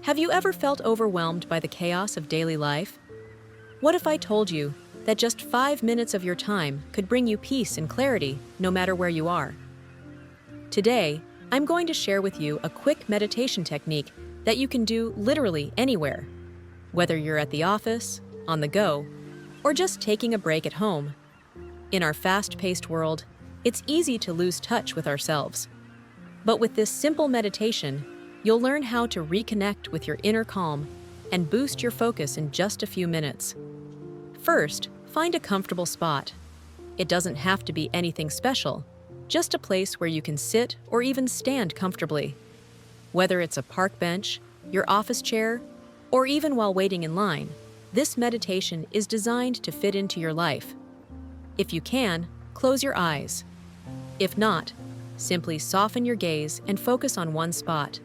Have you ever felt overwhelmed by the chaos of daily life? What if I told you that just 5 minutes of your time could bring you peace and clarity no matter where you are? Today, I'm going to share with you a quick meditation technique that you can do literally anywhere. Whether you're at the office, on the go, or just taking a break at home. In our fast-paced world, it's easy to lose touch with ourselves. But with this simple meditation, you'll learn how to reconnect with your inner calm and boost your focus in just a few minutes. First, find a comfortable spot. It doesn't have to be anything special, just a place where you can sit or even stand comfortably. Whether it's a park bench, your office chair, or even while waiting in line, this meditation is designed to fit into your life. If you can, close your eyes. If not, simply soften your gaze and focus on one spot.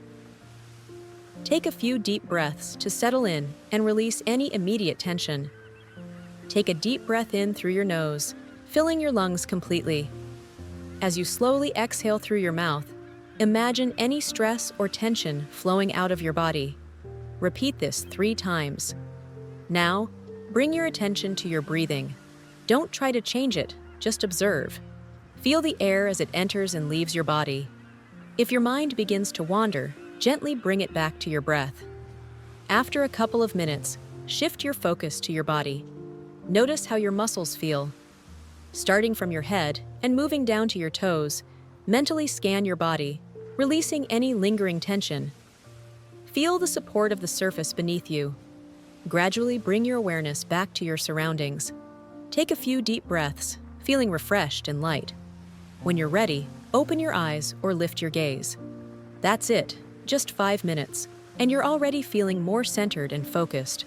Take a few deep breaths to settle in and release any immediate tension. Take a deep breath in through your nose, filling your lungs completely. As you slowly exhale through your mouth, imagine any stress or tension flowing out of your body. Repeat this 3 times. Now, bring your attention to your breathing. Don't try to change it, just observe. Feel the air as it enters and leaves your body. If your mind begins to wander, gently bring it back to your breath. After a couple of minutes, shift your focus to your body. Notice how your muscles feel. Starting from your head and moving down to your toes, mentally scan your body, releasing any lingering tension. Feel the support of the surface beneath you. Gradually bring your awareness back to your surroundings. Take a few deep breaths, feeling refreshed and light. When you're ready, open your eyes or lift your gaze. That's it. Just 5 minutes, and you're already feeling more centered and focused.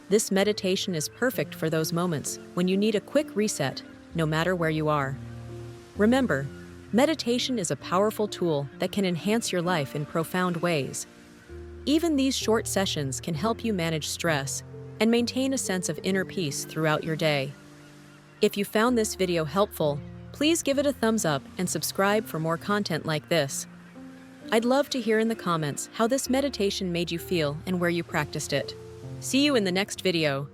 This meditation is perfect for those moments when you need a quick reset, no matter where you are. Remember, meditation is a powerful tool that can enhance your life in profound ways. Even these short sessions can help you manage stress and maintain a sense of inner peace throughout your day. If you found this video helpful, please give it a thumbs up and subscribe for more content like this. I'd love to hear in the comments how this meditation made you feel and where you practiced it. See you in the next video.